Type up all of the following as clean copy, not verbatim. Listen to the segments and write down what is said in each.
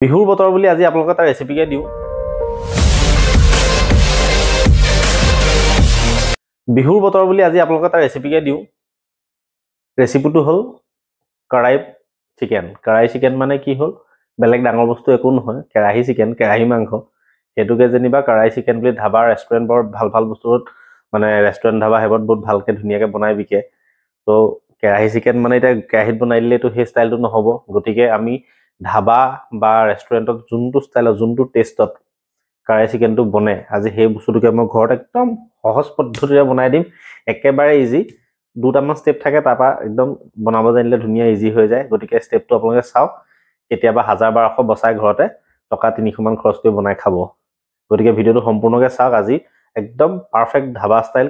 বিহুৰ বতৰ বুলি আজি আপোনালোকক এটা ৰেচিপিকে দিওঁ। বিহুৰ বতৰ বুলি আজি আপোনালোকক এটা ৰেচিপিকে দিওঁ। ৰেচিপিটো হ'ল কড়াই চিকেন। কড়াই চিকেন মানে কি হ'ল, বেলেগ ডাঙৰ বস্তু একো নহয়, কেৰাহী চিকেন, কেৰাহী মাংস। সেইটোকে যেনিবা কড়াই চিকেন বুলি ধাবা ৰেষ্টুৰেণ্টৰ ভাল বস্তুত মানে ৰেষ্টুৰেণ্ট ধাবা সেইবোৰত বহুত ভালকৈ ধুনীয়াকৈ বনাই বিকে। তো কেৰাহী চিকেন মানে এতিয়া কেৰাহীত বনাই দিলেতো সেই ষ্টাইলটো নহ'ব। গতিকে আমি ধাবা বা ৰেষ্টুৰেণ্টত যোনটো ষ্টাইলত যোনটো টেষ্টত কড়াই চিকেনটো বনে, আজি সেই বস্তুটোকে মই ঘৰত একদম সহজ পদ্ধতিৰে বনাই দিম। একেবাৰে ইজি, দুটামান ষ্টেপ থাকে, তাৰপৰা একদম বনাব জানিলে ধুনীয়া ইজি হৈ যায়। গতিকে ষ্টেপটো আপোনালোকে চাওক, কেতিয়াবা 1000-1200 বচাই ঘৰতে টকা 300 মান খৰচ কৰি বনাই খাব। গতিকে ভিডিঅ'টো সম্পূৰ্ণকৈ চাওক। আজি একদম পাৰফেক্ট ধাবা ষ্টাইল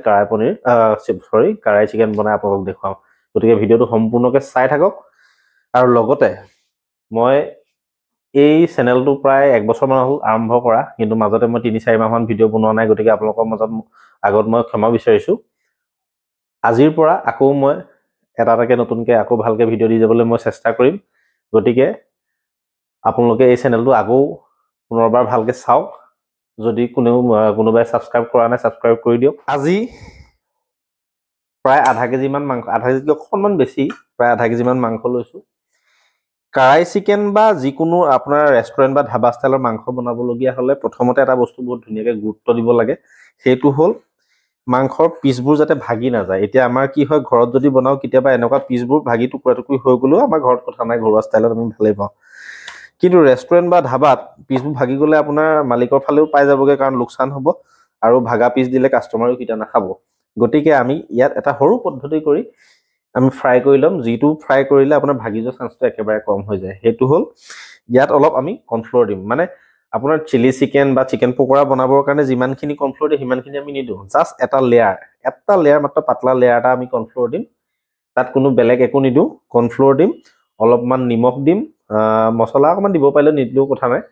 কড়াই চিকেন বনাই আপোনালোকক দেখুৱাম। গতিকে ভিডিঅ'টো সম্পূৰ্ণকৈ চাই থাকক। আৰু লগতে মই এই চেনেলটো প্ৰায় 1 বছৰমান হ'ল আৰম্ভ কৰা, কিন্তু মাজতে মই 3-4 মাহমান ভিডিঅ' বনোৱা নাই। গতিকে আপোনালোকৰ আগত মই ক্ষমা বিচাৰিছোঁ। আজিৰ পৰা আকৌ মই এটাকে নতুনকৈ আকৌ ভালকৈ ভিডিঅ' দি যাবলৈ মই চেষ্টা কৰিম। গতিকে আপোনালোকে এই চেনেলটো আকৌ পুনৰবাৰ ভালকৈ চাওক। যদি কোনোবাই ছাবস্ক্ৰাইব কৰা নাই, ছাবস্ক্ৰাইব কৰি দিয়ক। আজি প্ৰায় আধা কেজিমান মাংস, আধা কেজিতকৈ অকণমান বেছি, প্ৰায় আধা কেজিমান মাংস লৈছোঁ। কড়াই চিকেন বা যিকোনো আপোনাৰ ৰেষ্টুৰেণ্ট বা ধাবা ষ্টাইলৰ মাংস বনাবলগীয়া হ'লে প্ৰথমতে এটা বস্তু বহুত ধুনীয়াকৈ গুৰুত্ব দিব লাগে, সেইটো হ'ল মাংসৰ পিচবোৰ যাতে ভাগি নাযায়। এতিয়া আমাৰ কি হয়, ঘৰত যদি বনাওঁ কেতিয়াবা এনেকুৱা পিচবোৰ ভাগি টুকুৰা টুকুৰি হৈ গ'লেও আমাৰ ঘৰত কথা নাই, ঘৰুৱা ষ্টাইলত আমি ভালেই পাওঁ। কিন্তু ৰেষ্টুৰেণ্ট বা ধাবাত পিচবোৰ ভাগি গ'লে আপোনাৰ মালিকৰ ফালেও পাই যাবগৈ, কাৰণ লোকচান হ'ব, আৰু ভাগা পিচ দিলে কাষ্টমাৰেও কেতিয়া নাখাব। গতিকে আমি ইয়াত এটা সৰু পদ্ধতি কৰি আমি ফ্ৰাই কৰি ল'ম, যিটো ফ্ৰাই কৰিলে আপোনাৰ ভাগি যোৱা চান্সটো একেবাৰে কম হৈ যায়। সেইটো হ'ল, ইয়াত অলপ আমি কৰ্ণফ্ল'ৰ দিম। মানে আপোনাৰ চিলি চিকেন বা চিকেন পকৰা বনাবৰ কাৰণে যিমানখিনি কৰ্ণফ্ল'ৰ দিয়ে সিমানখিনি আমি নিদিওঁ। জাষ্ট এটা লেয়াৰ মাত্ৰ পাতলা লেয়াৰ এটা আমি কৰ্ণফ্ল'ৰ দিম। তাত কোনো বেলেগ একো নিদিওঁ, কৰ্ণফ্ল'ৰ দিম, অলপমান নিমখ দিম, মছলা অকণমান দিব পাৰিলেও নিদিলেও কথা নাই।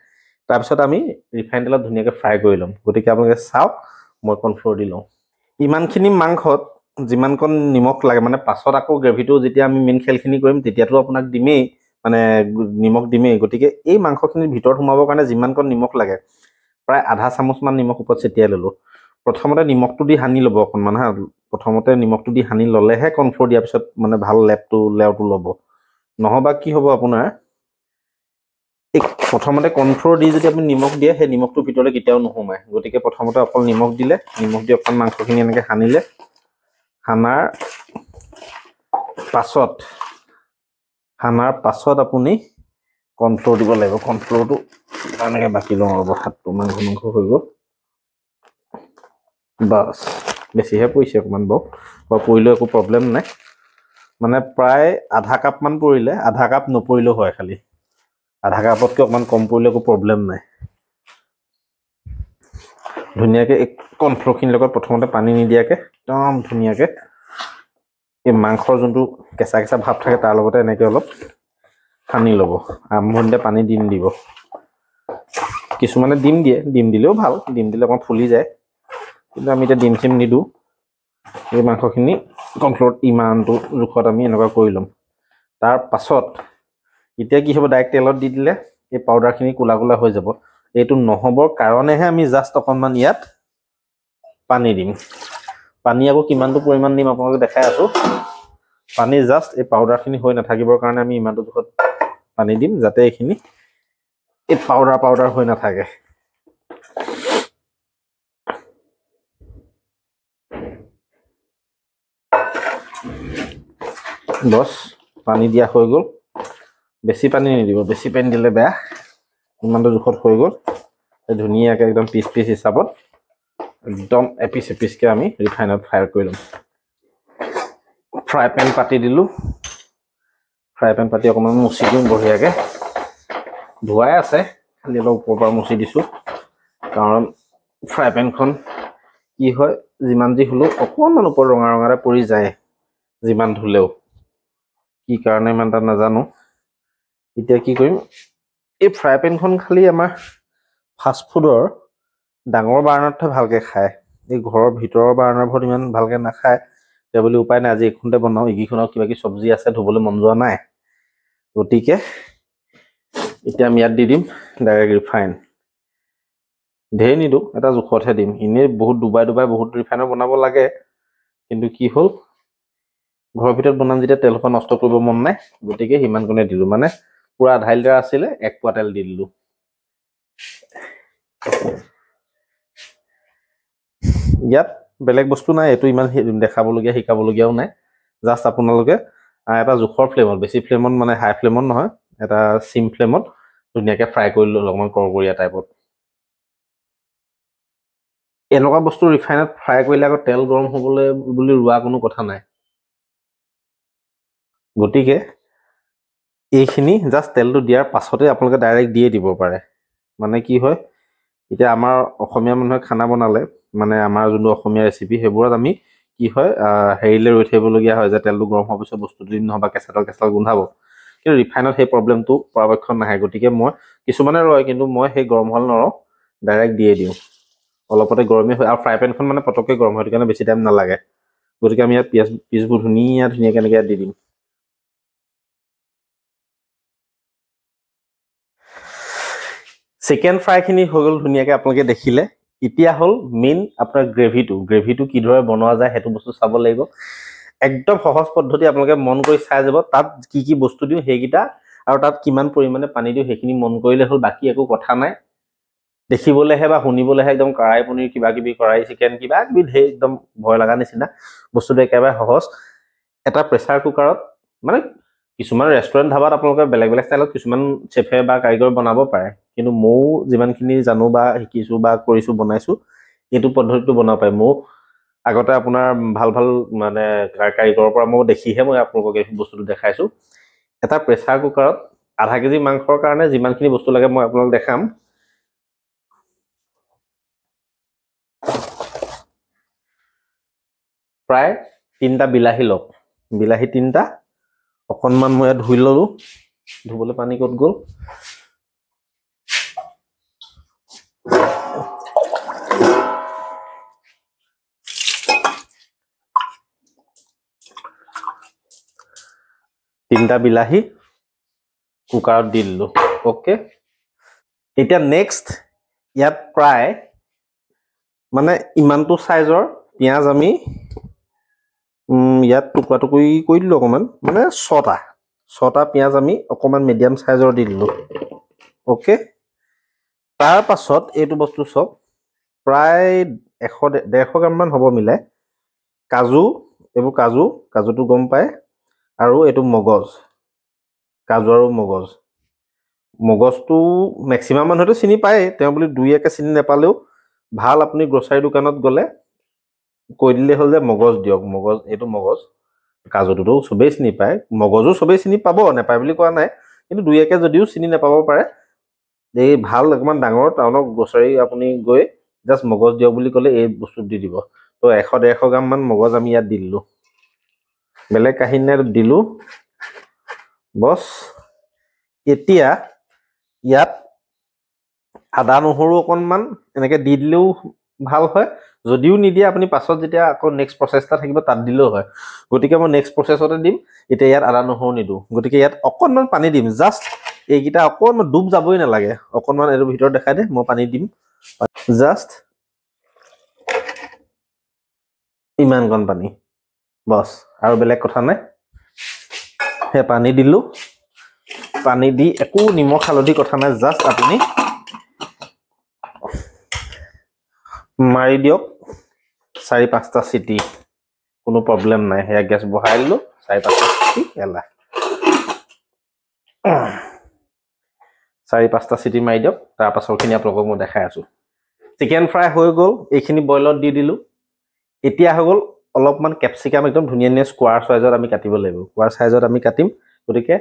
তাৰপিছত আমি ৰিফাইন তেলত ধুনীয়াকৈ ফ্ৰাই কৰি ল'ম। গতিকে আপোনালোকে চাওক, মই কৰ্ণফ্ল'ৰ দি লওঁ। ইমানখিনি মাংসত যিমানকণ নিমখ লাগে, মানে পাছত আকৌ গ্ৰেভিটো যেতিয়া আমি মেইন খেলখিনি কৰিম তেতিয়াতো আপোনাক দিমেই, মানে নিমখ দিমেই। গতিকে এই মাংসখিনিৰ ভিতৰত সোমাবৰ কাৰণে যিমানকণ নিমখ লাগে, প্ৰায় আধা চামুচমান নিমখ ওপৰত ছটিয়াই ল'লোঁ। প্ৰথমতে নিমখটো দি সানি ল'ব অকণমান হা। প্ৰথমতে নিমখটো দি সানি ল'লেহে কৰ্ণফ্ল'ৰ দিয়াৰ পিছত মানে ভাল লেয়াৰটো ল'ব। নহ'বা কি হ'ব, আপোনাৰ এই প্ৰথমতে কৰ্ণফ্ল'ৰ দি যদি আপুনি নিমখ দিয়ে, সেই নিমখটোৰ ভিতৰলৈ কেতিয়াও নোসোমায়। গতিকে প্ৰথমতে অকল নিমখ দিলে, নিমখ দি অকণ মাংসখিনি এনেকৈ সানিলে, সানাৰ পাছত আপুনি কৰ্ণফ্ল'ৰ দিব লাগিব। কৰ্ণফ্ল'ৰটো এনেকৈ বাকি লওঁ ৰ'ব, হাতটো মাংস হৈ গ'ল। বাছ, বেছিহে পৰিছে অকণমান বাৰু পৰিলেও একো প্ৰব্লেম নাই। মানে প্ৰায় আধা কাপমান পৰিলে, আধা কাপ নপৰিলেও হয়, খালি আধা কাপতকৈ অকণমান কম পৰিলে একো প্ৰব্লেম নাই। ধুনীয়াকৈ এই কৰ্ণফ্ল'ৰখিনিৰ লগত প্ৰথমতে পানী নিদিয়াকৈ একদম ধুনীয়াকৈ এই মাংসৰ যোনটো কেঁচা কেঁচা ভাৱ থাকে তাৰ লগতে এনেকৈ অলপ সানি ল'ব। আৰম্ভণিতে পানী দি নিদিব। কিছুমানে ডিম দিলেও ভাল, ডিম দিলে অকণমান ফুলি যায়, কিন্তু আমি এতিয়া ডিম চিম নিদিওঁ। এই মাংসখিনি কৰ্ণফ্ল'ৰত ইমানটো জোখত আমি এনেকুৱা কৰি ল'ম। তাৰ পাছত এতিয়া কি হ'ব, ডাইৰেক্ট তেলত দি দিলে এই পাউডাৰখিনি ক'লা হৈ যাব। এইটো নহ'বৰ কাৰণেহে আমি জাষ্ট অকণমান ইয়াত পানী দিম। পানী আকৌ কিমানটো পৰিমাণ দিম আপোনালোকে দেখাই আছোঁ। পানী জাষ্ট এই পাউডাৰখিনি হৈ নাথাকিবৰ কাৰণে আমি ইমানটো জোখত পানী দিম, যাতে এইখিনি এই পাউডাৰ হৈ নাথাকে। বছ, পানী দিয়া হৈ গ'ল। বেছি পানী নিদিব, বেছি পানী দিলে বেয়া। ইমানটো জোখত হৈ গ'ল। ধুনীয়াকৈ একদম পিচ হিচাপত একদম এপিচকৈ আমি ৰিফাইনত ফ্ৰাই কৰি ল'ম। ফ্ৰাই পেন পাতি দিলোঁ। ফ্ৰাই পেন পাতি অকণমান মুচি দিওঁ বঢ়িয়াকৈ। ধোৱাই আছে, খালি অলপ ওপৰৰ পৰা মুচি দিছোঁ, কাৰণ ফ্ৰাই পেনখন কি হয়, যিমান যি হ'লেও অকণমান ওপৰত ৰঙা পৰি যায়, যিমান ধুলেও। কি কাৰণে ইমান এটা নাজানো। এতিয়া কি কৰিম, এই ফ্ৰাই পেনখন খালি আমাৰ ফাষ্টফুডৰ ডাঙৰ বাৰ্ণাৰতহে ভালকৈ খায়, এই ঘৰৰ ভিতৰৰ বাৰ্ণাৰবোৰত ইমান ভালকৈ নাখায়। এতিয়া বুলি উপায় নাই, আজি এইখনতে বনাওঁ, এইকেইখনত কিবা কিবি চব্জি আছে, ধুবলৈ মন যোৱা নাই। গতিকে এতিয়া আমি ইয়াত দি দিম ডাইৰেক্ট ৰিফাইন ঢেৰ নিদিওঁ এটা জোখতহে দিম এনেই বহুত ডুবাই বহুত ৰিফাইনৰ বনাব লাগে কিন্তু কি হ'ল ঘৰৰ ভিতৰত বনাম যেতিয়া তেল সোপা নষ্ট কৰিব মন নাই গতিকে সিমান কোনে দিলো মানে পুৰা আধা লিটাৰ আছিলে 1 পোৱা তেল দি দিলো ইয়াত বেলেগ বস্তু নাই এইটো ইমান দেখাবলগীয়া শিকাবলগীয়াও নাই জাষ্ট আপোনালোকে এটা জোখৰ ফ্লেমত বেছি ফ্লেমত মানে হাই ফ্লেমত নহয় এটা সিম ফ্লেমত ধুনীয়াকৈ ফ্ৰাই কৰি ল'লো অকণমান কৰকৰীয়া টাইপত এনেকুৱা বস্তু ৰিফাইনত ফ্ৰাই কৰিলে আকৌ তেল গৰম হ'বলৈ বুলি ৰোৱা কোনো কথা নাই গতিকে এইখিনি জাষ্ট তেলটো দিয়াৰ পাছতে আপোনালোকে ডাইৰেক্ট দিয়ে দিব পাৰে মানে কি হয় এতিয়া আমাৰ অসমীয়া মানুহে খানা বনালে মানে আমাৰ যোনটো অসমীয়া ৰেচিপি সেইবোৰত আমি কি হয় হেৰিলে ৰৈ থাকিবলগীয়া হয় যে তেলটো গৰম হোৱাৰ পিছত বস্তুটো দিন নহ'বা কেঁচা গোন্ধাব কিন্তু ৰিফাইনত সেই প্ৰব্লেমটো পৰাপক্ষত নাহে গতিকে মই কিছুমানে ৰয় কিন্তু মই সেই গৰম হোৱালে নৰওঁ ডাইৰেক্ট দিয়ে দিওঁ অলপতে গৰমেই হয় আৰু ফ্ৰাই পেনখন মানে পটককৈ গৰম হয় সেইটো কাৰণে বেছি টাইম নালাগে গতিকে আমি ইয়াত পিঁয়াজবোৰ ধুনীয়াকৈ এনেকৈ দি দিম চিকেন ফ্ৰাইখিনি হৈ গ'ল ধুনীয়াকৈ আপোনালোকে দেখিলে এতিয়া হ'ল মেইন আপোনাৰ গ্ৰেভিটো কিদৰে বনোৱা যায় সেইটো বস্তু চাব লাগিব একদম সহজ পদ্ধতি আপোনালোকে মন কৰি চাই যাব তাত কি বস্তু দিওঁ সেইকেইটা আৰু তাত কিমান পৰিমাণে পানী দিওঁ সেইখিনি মন কৰিলে হ'ল বাকী একো কথা নাই দেখিবলৈহে বা শুনিবলৈহে একদম কড়াই পনীৰ কিবাকিবি কড়াই চিকেন কিবাকিবি ঢেৰ একদম ভয় লগা নিচিনা বস্তুটো একেবাৰে সহজ এটা প্ৰেছাৰ কুকাৰত মানে কিছুমান ৰেষ্টুৰেণ্ট ধাবাত আপোনালোকে বেলেগ ষ্টাইলত কিছুমান চেফে বা কাৰিকৰ বনাব পাৰে কিন্তু ময়ো যিমানখিনি জানো বা শিকিছোঁ বা কৰিছোঁ বনাইছোঁ এইটো পদ্ধতিটো বনাব পাৰে ময়ো আগতে আপোনাৰ ভাল মানে কাৰিকৰৰ পৰা মই দেখিহে মই আপোনালোকক এই বস্তুটো দেখাইছোঁ এটা প্ৰেছাৰ কুকাৰত আধা কেজি মাংসৰ কাৰণে যিমানখিনি বস্তু লাগে মই আপোনালোকক দেখাম প্ৰায় 3টা বিলাহী লওক বিলাহী 3টা অকণমান মই ইয়াত ধুই ল'লোঁ ধুবলৈ পানী ক'ত গ'ল তিনটা বিলাহী কুকাৰত দি দিলোঁ অ'কে এতিয়া নেক্সট ইয়াত প্ৰায় মানে ইমানটো চাইজৰ পিঁয়াজ আমি ইয়াত টুকুৰা টুকুৰি কৰি দিলোঁ অকণমান মানে 6টা পিঁয়াজ আমি অকণমান মিডিয়াম চাইজৰ দি দিলোঁ অ'কে তাৰ পাছত এইটো বস্তু চাওক প্ৰায় 100-150 গ্ৰামমান হ'ব মিলাই এইবোৰ কাজুটো গম পায় আৰু এইটো কাজু আৰু মগজটো মেক্সিমাম মানুহেতো চিনি পায়েই তেওঁ বুলি 2-1 চিনি নাপালেও ভাল আপুনি গ্ৰচাৰী দোকানত গ'লে কৈ দিলে হ'ল যে মগজ দিয়ক এইটো মগজ কাজুটোতো চবেই চিনি পায় মগজো চবেই চিনি পাব নাপায় বুলি কোৱা নাই কিন্তু 2-1 যদিও চিনি নাপাব পাৰে এই ভাল অকণমান ডাঙৰ টাউনৰ গ্ৰচাৰী আপুনি গৈ জাষ্ট মগজ দিয়ক বুলি ক'লে এই বস্তু দি দিব তো 100-150 গ্ৰামমান মগজ আমি ইয়াত দি দিলোঁ বেলেগ কাহিনী দিলোঁ বছ এতিয়া ইয়াত আদা নহৰু অকণমান এনেকৈ দি দিলেও ভাল হয় যদিও নিদিয়ে আপুনি পাছত যেতিয়া আকৌ নেক্সট প্ৰচেছটা থাকিব তাত দিলেও হয় গতিকে মই নেক্সট প্ৰচেছতে দিম এতিয়া ইয়াত আদা নহৰু নিদিওঁ গতিকে ইয়াত অকণমান পানী দিম জাষ্ট এইকেইটা অকণমান ডুব যাবই নালাগে অকণমান এইটো ভিতৰত দেখাই দে মই পানী দিম জাষ্ট ইমানকণ পানী বছ আৰু বেলেগ কথা নাই সেই পানী দিলোঁ পানী দি একো নিমখ হালধি কথা নাই জাষ্ট আপুনি মাৰি দিয়ক 4-5টা চিটি কোনো প্ৰব্লেম নাই সেয়া গেছ বহাই দিলোঁ 4-5টা চিটি 4-5টা চিটি মাৰি দিয়ক তাৰ পাছৰখিনি আপোনালোকক মই দেখাই আছোঁ চিকেন ফ্ৰাই হৈ গ'ল এইখিনি বইলত দি দিলোঁ এতিয়া হৈ গ'ল অলপমান কেপচিকাম একদম ধুনীয়া স্কোৱাৰ চাইজত আমি কাটিব লাগিব স্কোৱাৰ চাইজত আমি কাটিম গতিকে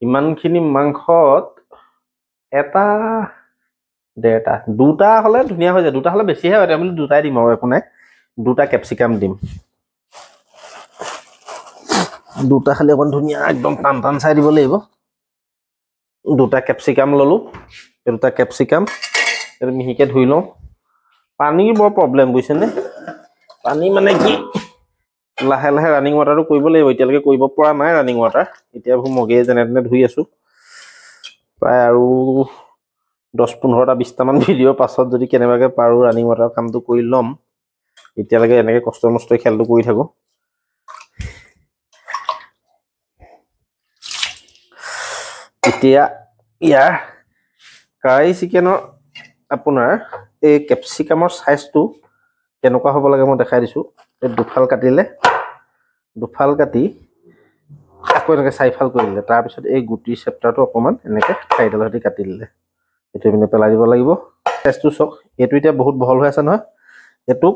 ইমানখিনি মাংসত 1-1.5 2টা হ'লে ধুনীয়া হৈ যায় 2টা হ'লে বেছিহে হয় বুলি 2টাই দিম আৰু একো নাই 2টা কেপচিকাম দিম 2টা খালি অকণ ধুনীয়া একদম টান চাই দিব লাগিব 2টা কেপচিকাম ল'লোঁ 2টা কেপচিকাম এইটো মিহিকৈ ধুই লওঁ পানীৰ বৰ প্ৰব্লেম বুজিছেনে পানী মানে কি লাহে ৰানিং ৱাটাৰটো কৰিব লাগিব এতিয়ালৈকে কৰিব পৰা নাই ৰানিং ৱাটাৰ এতিয়া মগে যেনে তেনে ধুই আছোঁ প্ৰায় আৰু 10-15টা 20টামান ভিডিঅ'ৰ পাছত যদি কেনেবাকৈ পাৰোঁ ৰানিং ৱাটাৰ কামটো কৰি ল'ম। এতিয়ালৈকে এনেকৈ কষ্ট মষ্টই খেলটো কৰি থাকোঁ। এতিয়া ইয়াৰ কাৰী চিকেনৰ আপোনাৰ এই কেপচিকামৰ চাইজটো কেনেকুৱা হ'ব লাগে মই দেখাই দিছোঁ। এই দুফাল কাটিলে, দুফাল কাটি আকৌ এনেকৈ 4ফাল কৰি দিলে, তাৰপিছত এই গুটিৰ চেপ্টাৰটো অকণমান এনেকৈ 4ডালৰ সৈতে কাটি দিলে, এইটো পিনে পেলাই দিব লাগিব। চাইজটো চাওক, এইটো এতিয়া বহুত বহল হৈ আছে নহয়, এইটোক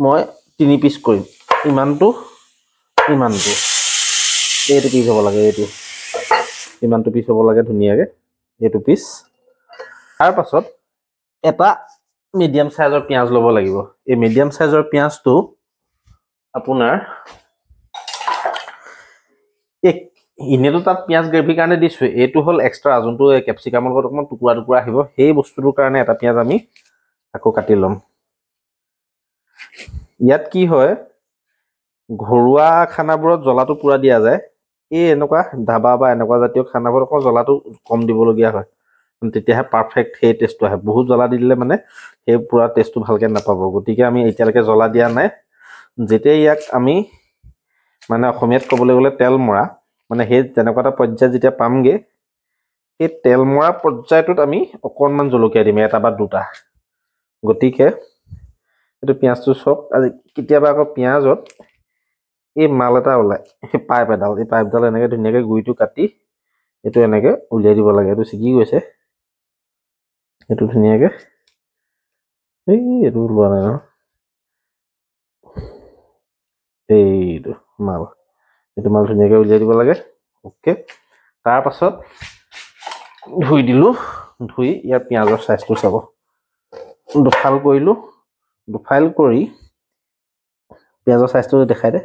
মই 3 পিচ কৰিম, ইমানটো ইমানটো, এইটো পিচ হ'ব লাগে, এইটো ইমানটো পিচ হ'ব লাগে ধুনীয়াকৈ, এইটো পিচ। তাৰ পাছত এটা মিডিয়াম সাইজৰ পিঁয়াজ ল'ব লাগিব। এই মিডিয়াম সাইজৰ পিঁয়াজটো আপোনাৰ এনেতো তাত পিঁয়াজ গ্ৰেভিৰ কাৰণে দিছোঁ, এইটো হ'ল এক্সট্ৰা যোনটো কেপচিকামৰ লগত অকণমান টুকুৰা টুকুৰা আহিব, সেই বস্তুটোৰ কাৰণে এটা পিঁয়াজ আমি আকৌ কাটি ল'ম। ইয়াত কি হয়, ঘৰুৱা খানাবোৰত জ্বলাটো পুৰা দিয়া যায়, এই এনেকুৱা ধাবা বা এনেকুৱা জাতীয় খানাবোৰত অকণ জ্বলাটো কম দিবলগীয়া হয়, তেতিয়াহে পাৰফেক্ট সেই টেষ্টটো আহে। বহুত জ্বলা দি দিলে মানে সেই পুৰা টেষ্টটো ভালকৈ নাপাব। গতিকে আমি এতিয়ালৈকে জ্বলা দিয়া নাই। যেতিয়া ইয়াক আমি মানে অসমীয়াত ক'বলৈ গ'লে তেল মৰা, মানে সেই তেনেকুৱা এটা পৰ্যায় যেতিয়া পামগৈ, সেই তেল মৰা পৰ্যায়টোত আমি অকণমান জলকীয়া দিম, 1 বা 2টা। গতিকে এইটো পিঁয়াজটো চাওক, আজি কেতিয়াবা আকৌ পিঁয়াজত এই মাল এটা ওলায়, সেই পাইপ এডাল, এই পাইপডাল এনেকৈ ধুনীয়াকৈ গুৰিটো কাটি এইটো এনেকৈ উলিয়াই দিব লাগে। এইটো ছিগি গৈছে, এইটো ধুনীয়াকৈ এইটো ওলোৱা নাই ন, এইটো মাল, এইটো মাল ধুনীয়াকৈ উলিয়াই দিব লাগে। অ'কে, তাৰ পাছত ধুই দিলোঁ, ধুই ইয়াৰ পিঁয়াজৰ চাইজটো চাব, দুফাল কৰিলোঁ, দুফাল কৰি পিঁয়াজৰ চাইজটো দেখাই দে,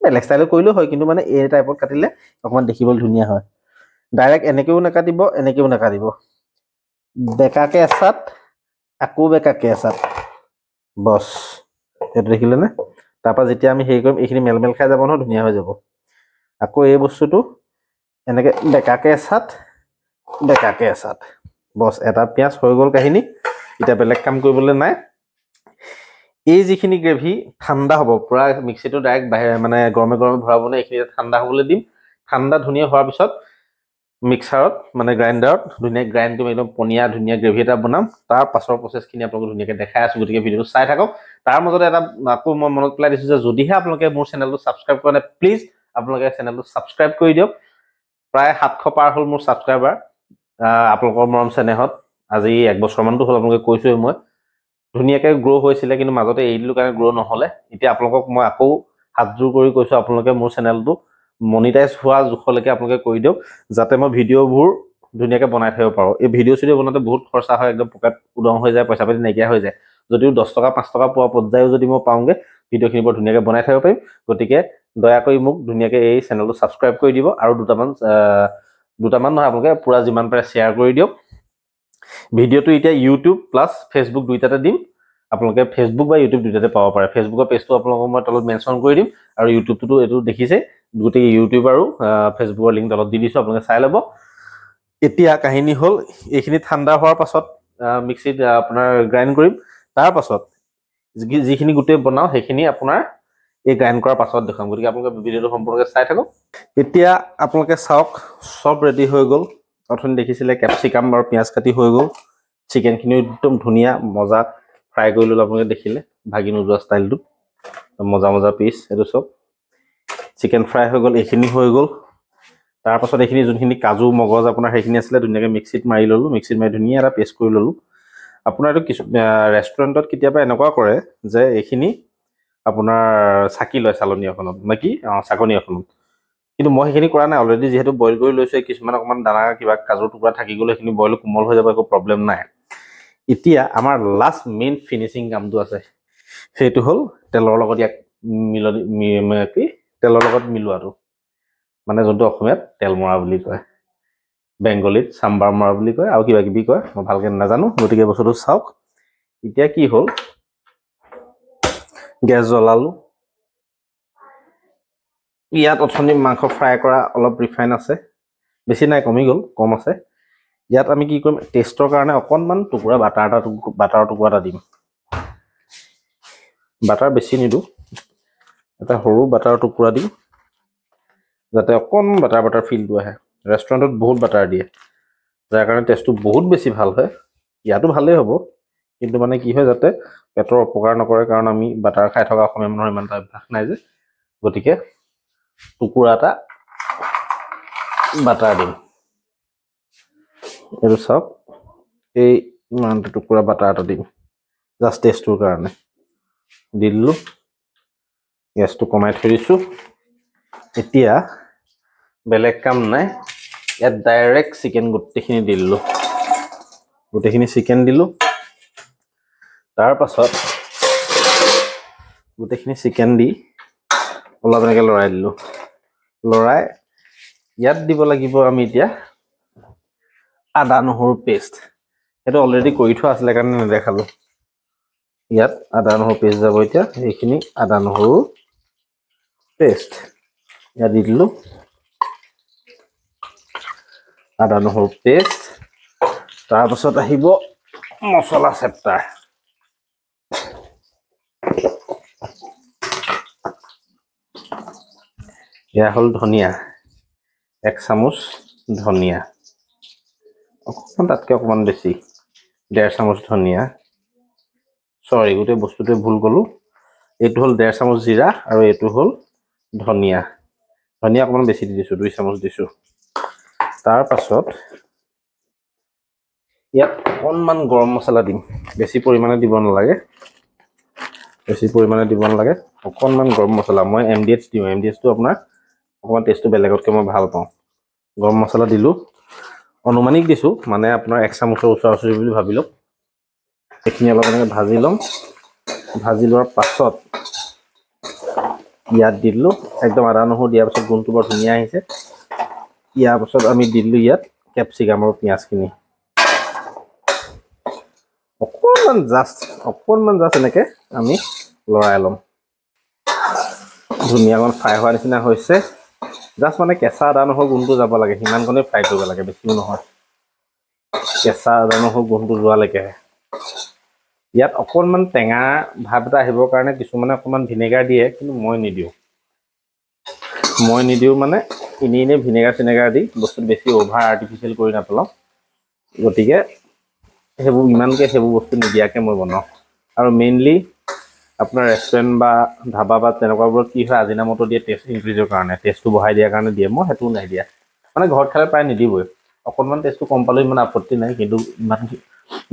বেলেগ ষ্টাইলত কৰিলেও হয়, কিন্তু মানে এই টাইপত কাটিলে অকণমান দেখিবলৈ ধুনীয়া হয়। ডাইৰেক্ট এনেকৈও নাকাটিব, এনেকৈও নাকাটিব, বেকাকৈ এচাত আকৌ বেকাকৈ এচাত, বছ সেইটো দেখিলেনে? তাৰপৰা যেতিয়া আমি হেৰি কৰিম, এইখিনি মেলমেল খাই যাব নহয়, ধুনীয়া হৈ যাব। আকৌ এই বস্তুটো এনেকৈ বেকাকৈ এচাত, বেকাকৈ এচাত, বছ এটা পিঁয়াজ হৈ গ'ল কাহিনী। এতিয়া বেলেগ কাম কৰিবলৈ নাই। এই যিখিনি গ্ৰেভি ঠাণ্ডা হ'ব, পূৰা মিক্সিটো ডাইৰেক্ট বাহিৰ মানে গৰমে গৰমে ভৰাব নে, এইখিনি ঠাণ্ডা হ'বলৈ দিম। ঠাণ্ডা ধুনীয়া হোৱাৰ পিছত মিক্সাৰত মানে গ্ৰাইণ্ডাৰত ধুনীয়াকৈ গ্ৰাইণ্ড কৰি একদম পনীয়া ধুনীয়া গ্ৰেভি এটা বনাম। তাৰ পাছৰ প্ৰচেছখিনি আপোনালোকক ধুনীয়াকৈ দেখাই আছোঁ, গতিকে ভিডিঅ'টো চাই থাকক। তাৰ মাজতে এটা আকৌ মই মনত পেলাই দিছোঁ যে যদিহে আপোনালোকে মোৰ চেনেলটো ছাবস্ক্ৰাইব কৰে, প্লিজ আপোনালোকে চেনেলটো ছাবস্ক্ৰাইব কৰি দিয়ক। প্ৰায় 700 পাৰ হ'ল মোৰ ছাবস্ক্ৰাইবাৰ, আপোনালোকৰ মৰম চেনেহত। আজি 1 বছৰমানটো হ'ল, আপোনালোকে কৈছোঁৱে মই ধুনীয়াকৈ গ্ৰ' হৈছিলে, কিন্তু মাজতে এৰি দিলোঁ কাৰণে গ্ৰ' নহ'লে। এতিয়া আপোনালোকক মই আকৌ হাতযোৰ কৰি কৈছোঁ, আপোনালোকে মোৰ চেনেলটো মনিটাইজ হোৱা জোখলৈকে আপোনালোকে কৰি দিয়ক, যাতে মই ভিডিঅ'বোৰ ধুনীয়াকৈ বনাই থাকিব পাৰোঁ। এই ভিডিঅ' বনাওঁতে বহুত খৰচা হয়, একদম পকেট উদং হৈ যায়, পইচা পাতি নাইকিয়া হৈ যায়। যদিও 10 টকা 5 টকা পোৱা পৰ্যায়ও যদি মই পাওঁগৈ, ভিডিঅ'খিনি বৰ ধুনীয়াকৈ বনাই থাকিব পাৰিম। গতিকে দয়া কৰি মোক ধুনীয়াকৈ এই চেনেলটো ছাবস্ক্ৰাইব কৰি দিব, আৰু দুটামান নহয়, আপোনালোকে পূৰা যিমান পাৰে শ্বেয়াৰ কৰি দিয়ক। ভিডিঅ'টো এতিয়া ইউটিউব প্লাছ ফেচবুক দুইটাতে দিম, আপোনালোকে ফেচবুক বা ইউটিউব দুইটাতে পাব পাৰে। ফেচবুকৰ পেজটো আপোনালোকক মই তলত মেনশ্যন কৰি দিম, আৰু ইউটিউবটোতো এইটো দেখিছে, গতিকে ইউটিউব আৰু ফেচবুকৰ লিংক তলত দি দিছোঁ, আপোনালোকে চাই ল'ব। এতিয়া কাহিনী হ'ল, এইখিনি ঠাণ্ডা হোৱাৰ পাছত মিক্সিত আপোনাৰ গ্ৰাইণ্ড কৰিম। তাৰ পাছত যিখিনি গোটেই বনাওঁ সেইখিনি আপোনাৰ এই গ্ৰাইণ্ড কৰাৰ পাছত দেখাম, গতিকে আপোনালোকে ভিডিঅ'টো সম্পূৰ্ণকৈ চাই থাকক। এতিয়া আপোনালোকে চাওক, চব ৰেডি হৈ গ'ল। অথনি দেখিছিলে কেপচিকাম আৰু পিঁয়াজ কাটি হৈ গ'ল। চিকেনখিনিও একদম ধুনীয়া মজা ফ্ৰাই কৰি ল'লোঁ, আপোনালোকে দেখিলে ভাগি নোযোৱা ষ্টাইলটোত, মজা মজা পিচ। এইটো চব চিকেন ফ্ৰাই হৈ গ'ল, এইখিনি হৈ গ'ল। তাৰপাছত এইখিনি যোনখিনি কাজু মগজ আপোনাৰ সেইখিনি আছিলে, ধুনীয়াকৈ মিক্সিত মাৰি ল'লোঁ, মিক্সিত মাৰি ধুনীয়া এটা পেষ্ট কৰি ল'লোঁ। আপোনাৰ এইটো কিছু ৰেষ্টুৰেণ্টত কেতিয়াবা এনেকুৱা কৰে যে এইখিনি আপোনাৰ চাকি লয় চালনী এখনত, নে কি চাকনি এখনত, কিন্তু মই সেইখিনি কৰা নাই। অলৰেডি যিহেতু বইল কৰি লৈছোঁ, কিছুমান অকণমান দানা কিবা কাজুৰ টুকুৰা থাকি গ'লে সেইখিনি বইল কোমল হৈ যাব, একো প্ৰব্লেম নাই। এতিয়া আমাৰ লাষ্ট মেইন ফিনিচিং কামটো আছে, সেইটো হ'ল তেলৰ লগত ইয়াক তেলৰ লগত মিলোৱাটো, মানে যোনটো অসমীয়াত তেল মৰা বুলি কয়, বেংগলীত চাম্বাৰ মৰা বুলি কয়, আৰু কিবা কিবি কয়, মই ভালকৈ নাজানো। গতিকে বস্তুটো চাওক। এতিয়া কি হ'ল, গেছ জ্বলালোঁ। ইয়াত অথনি মাংস ফ্ৰাই কৰা অলপ ৰিফাইন আছে, বেছি নাই, কমি গ'ল, কম আছে। ইয়াত আমি কি কৰিম টেষ্টৰ কাৰণে অকণমান টুকুৰা বাটাৰৰ টুকুৰা এটা দিম বাটাৰ বেছি নিদো এটা সৰু বাটাৰৰ টুকুৰা দিম যাতে অকণমান বাটাৰ ফিলটো আহে ৰেষ্টুৰেণ্টত বহুত বাটাৰ দিয়ে যাৰ কাৰণে টেষ্টটো বহুত বেছি ভাল হয় ইয়াতো ভালেই হ'ব কিন্তু মানে কি হয় যাতে পেটৰ অপকাৰ নকৰে কাৰণ আমি বাটাৰ খাই থকা অসমীয়া মানুহৰ ইমান এটা অভ্যাস নাই যে গতিকে টুকুৰা এটা বাটাৰ দিম এইটো চাওক এই ইমানটো টুকুৰা বাটাৰ এটা দিম জাষ্ট টেষ্টটোৰ কাৰণে দি দিলোঁ গেছটো কমাই থৈ দিছোঁ এতিয়া বেলেগ কাম নাই ইয়াত ডাইৰেক্ট চিকেন গোটেইখিনি দি দিলোঁ গোটেইখিনি চিকেন দিলোঁ তাৰ পাছত গোটেইখিনি চিকেন দি অলপ এনেকৈ লৰাই দিলোঁ লৰাই ইয়াত দিব লাগিব আমি এতিয়া আদা নহৰু পেষ্ট সেইটো অলৰেডি কৰি থোৱা আছিলে কাৰণে নেদেখালোঁ ইয়াত আদা নহৰু পেষ্ট যাব এতিয়া এইখিনি আদা নহৰু পেষ্ট ইয়াত দি দিলোঁ আদা নহৰু পেষ্ট তাৰপাছত আহিব মছলা চেপ্টাৰ এয়া হ'ল ধনিয়া 1 চামুচ ধনিয়া অকণমান তাতকৈ অকণমান বেছি 1.5 চামুচ ধনিয়া সৰি গোটেই বস্তুটোৱে ভুল ক'লোঁ এইটো হ'ল 1.5 চামুচ জিৰা আৰু এইটো হ'ল ধনিয়া ধনিয়া অকণমান বেছি দি দিছোঁ 2 চামুচ দিছোঁ তাৰ পাছত ইয়াত অকণমান গৰম মছলা দিম বেছি পৰিমাণে দিব নালাগে অকণমান গৰম মছলা মই MDH দিওঁ MDHটো আপোনাৰ অকণমান টেষ্টটো বেলেগতকৈ মই ভাল পাওঁ গৰম মছলা দিলোঁ অনুমানিক দিছোঁ মানে আপোনাৰ 1 চামুচৰ ওচৰা-ওচৰি বুলি ভাবি লওক এইখিনি অলপ এনেকৈ ভাজি ল'ম ভাজি লোৱাৰ পাছত ইয়াত দি দিলোঁ একদম আদা নহৰু দিয়াৰ পাছত গোন্ধটো বৰ ধুনীয়া আহিছে ইয়াৰ পাছত আমি দি দিলোঁ ইয়াত কেপচিকাম আৰু পিঁয়াজখিনি অকণমান জাষ্ট এনেকৈ আমি লৰাই ল'ম ধুনীয়াকৈ ফ্ৰাই হোৱাৰ নিচিনা হৈছে জাষ্ট মানে কেঁচা আদা নহৰু গোন্ধটো যাব লাগে সিমানকণেই ফ্ৰাই কৰিব লাগে বেছিও নহয় কেঁচা আদা নহৰু গোন্ধটো যোৱালৈকেহে ইয়াত অকণমান টেঙা ভাৱ এটা আহিবৰ কাৰণে কিছুমানে অকণমান ভিনেগাৰ দিয়ে কিন্তু মই নিদিওঁ মানে এনেই ভিনেগাৰ চিনেগাৰ দি বস্তুটো বেছি অভাৰ আৰ্টিফিচিয়েল কৰি নাপেলাওঁ গতিকে সেইবোৰ বস্তু নিদিয়াকৈ মই বনাওঁ আৰু মেইনলি আপোনাৰ ৰেষ্টুৰেণ্ট বা ধাবা বা তেনেকুৱাবোৰত কি হয় আজিনামতো দিয়ে টেষ্ট ইনক্ৰিজৰ কাৰণে টেষ্টটো বঢ়াই দিয়াৰ কাৰণে দিয়ে মই সেইটো নাই দিয়া মানে ঘৰত খালে প্ৰায় নিদিবই অকণমান টেষ্টটো কম পালেও ইমান আপত্তি নাই কিন্তু ইমান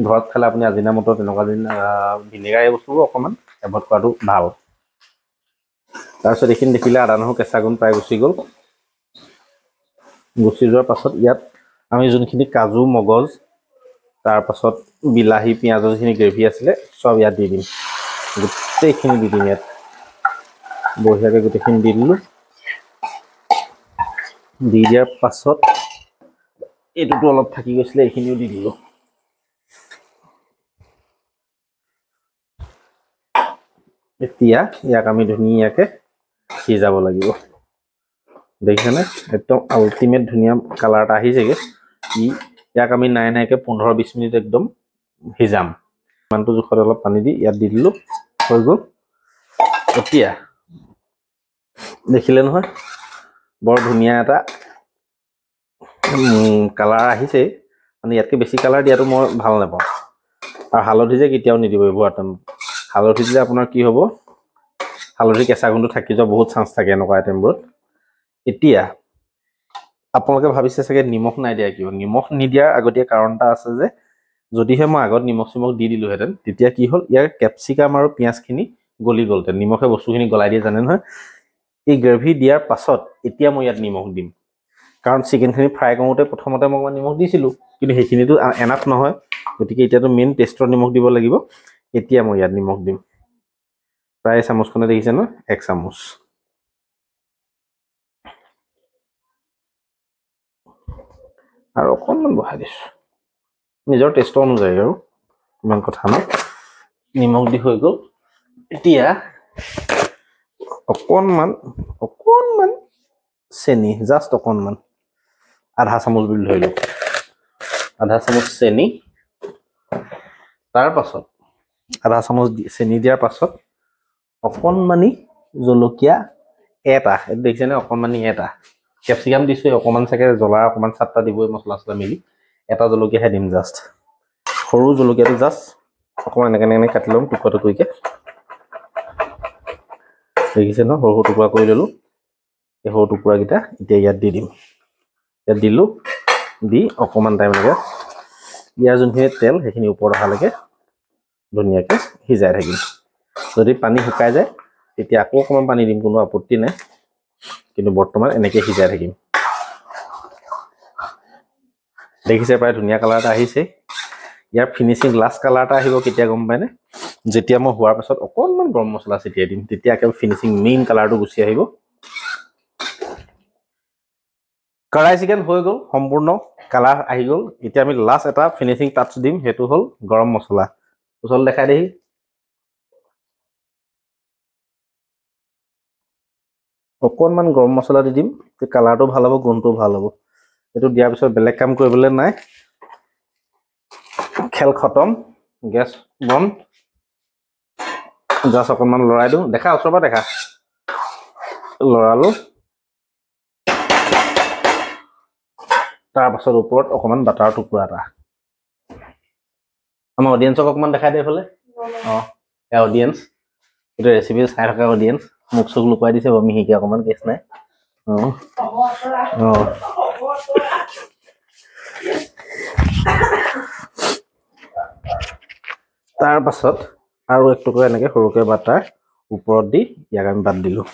ঘৰত খালে আপুনি আজিনামতো তেনেকুৱা ভিনেগাৰ এই বস্তুবোৰ অকণমান এভইড কৰাটো ভাল তাৰপিছত এইখিনি দেখিলে আদা নহৰু কেঁচা গোন্ধ প্ৰায় গুচি যোৱাৰ পাছত ইয়াত আমি যোনখিনি কাজু মগজ তাৰপাছত বিলাহী পিঁয়াজৰ যিখিনি গ্ৰেভি আছিলে চব ইয়াত দি দিম গোটেইখিনি দি দিম ইয়াত বঢ়িয়াকৈ গোটেইখিনি দি দিলোঁ দি দিয়াৰ পাছত এইটোতো অলপ থাকি গৈছিলে এইখিনিও দি দিলোঁ এতিয়া ইয়াক আমি ধুনীয়াকৈ সিজাব লাগিব দেখিছেনে একদম আল্টিমেট ধুনীয়া কালাৰ এটা আহিছেগৈ ইয়াক আমি নাইকৈ 15-20 মিনিট একদম সিজাম ইমানটো জোখত অলপ পানী দি ইয়াত দি দিলোঁ হৈ গ'ল এতিয়া দেখিলে নহয় বৰ ধুনীয়া এটা কালাৰ আহিছে মানে ইয়াতকৈ বেছি কালাৰ দিয়াটো মই ভাল নাপাওঁ আৰু হালধি যে কেতিয়াও নিদিব এইবোৰ আইটেম হালধি দিলে আপোনাৰ কি হ'ব হালধি কেঁচা গোন্ধটো থাকি যোৱা বহুত চান্স থাকে এনেকুৱা আইটেমবোৰত এতিয়া আপোনালোকে ভাবিছে চাগে নিমখ নাই দিয়া কিয় নিমখ নিদিয়াৰ আগতীয়া কাৰণ এটা আছে যে যদিহে মই আগত নিমখ চিমখ দি দিলোঁহেঁতেন তেতিয়া কি হ'ল ইয়াৰ কেপচিকাম আৰু পিঁয়াজখিনি গলি গ'লহেঁতেন নিমখে বস্তুখিনি গলাই দিয়ে জানে নহয় এই গ্ৰেভি দিয়াৰ পাছত এতিয়া মই ইয়াত নিমখ দিম কাৰণ চিকেনখিনি ফ্ৰাই কৰোঁতে প্ৰথমতে মই নিমখ দিছিলোঁ কিন্তু সেইখিনিতো এনাফ নহয় গতিকে এতিয়াতো মেইন টেষ্টৰ নিমখ দিব লাগিব এতিয়া মই ইয়াত নিমখ দিম প্ৰায় চামুচখনে দেখিছে ন 1 চামুচ আৰু অকণমান বহাই দিছোঁ নিজৰ টেষ্টৰ অনুযায়ী আৰু ইমান কথা নাই নিমখ দি হৈ গ'ল এতিয়া অকণমান চেনি জাষ্ট অকণমান আধা চামুচ বুলি ধৰি লওক আধা চামুচ চেনি, তাৰ পাছত আধা চামুচ চেনি দিয়াৰ পাছত অকণমানি জলকীয়া এটা, এইটো দেখিছেনে অকণমানি এটা, কেপচিকাম দিছোঁ অকণমান চাগে জ্বলা অকণমান চাটটা দিবই মছলা চছলা মিলি, এটা জলকীয়াহে দিম জাষ্ট, সৰু জলকীয়াটো জাষ্ট অকণমান এনেকৈ কাটি ল'ম টুকুৰা টুকুৰিকৈ, দেখিছে ন সৰু সৰু টুকুৰা কৰি ল'লোঁ, এই সৰু টুকুৰাকেইটা এতিয়া ইয়াত দি দিম, ইয়াত দিলোঁ, দি অকণমান টাইম লাগে ইয়াৰ যোনখিনি তেল সেইখিনি ওপৰত অহালৈকে ধুনীয়াকৈ সিজাই থাকিম, যদি পানী শুকাই যায় তেতিয়া আকৌ অকণমান পানী দিম, কোনো আপত্তি নাই, কিন্তু বৰ্তমান এনেকৈ সিজাই থাকিম। দেখিছে প্ৰায় ধুনীয়া কালাৰ এটা আহিছে, ইয়াৰ ফিনিচিং লাষ্ট কালাৰ এটা আহিব কেতিয়া গম পায়নে, যেতিয়া মই হোৱাৰ পাছত অকণমান গৰম মছলা ছটিয়াই দিম, তেতিয়া একেবাৰে ফিনিচিং মেইন কালাৰটো গুচি আহিব। কড়াই চিকেন হৈ গ'ল, সম্পূৰ্ণ কালাৰ আহি গ'ল, এতিয়া আমি লাষ্ট এটা ফিনিচিং টাচ দিম, সেইটো হ'ল গৰম মছলা, ওচৰত দেখাই দেহি, অকণমান গৰম মছলা দি দিম, কালাৰটো ভাল হ'ব, গোন্ধটো ভাল হ'ব, এইটো দিয়াৰ পিছত বেলেগ কাম কৰিবলৈ নাই, খেল খতম, গেছ বন্ধ, জাষ্ট অকণমান লৰাই দিওঁ, দেখা ওচৰৰ পৰা দেখা, লৰালোঁ, তাৰ পাছত ওপৰত অকণমান বাটাৰ টুকুৰা এটা, আমাৰ অডিয়েঞ্চক অকণমান দেখাই দিয়ে এইফালে, এয়া অডিয়েঞ্চ, এইটো ৰেচিপি চাই থকা অডিয়েঞ্চ, মুখ চুখ লুকুৱাই দিছে বাৰু মিহিকে অকণমান, কেছ নাই, তাৰ পাছত আৰু এক টুকুৰা এনেকৈ সৰুকৈ বাটাৰ ওপৰত দি ইয়াক আমি বাদ দিলোঁ।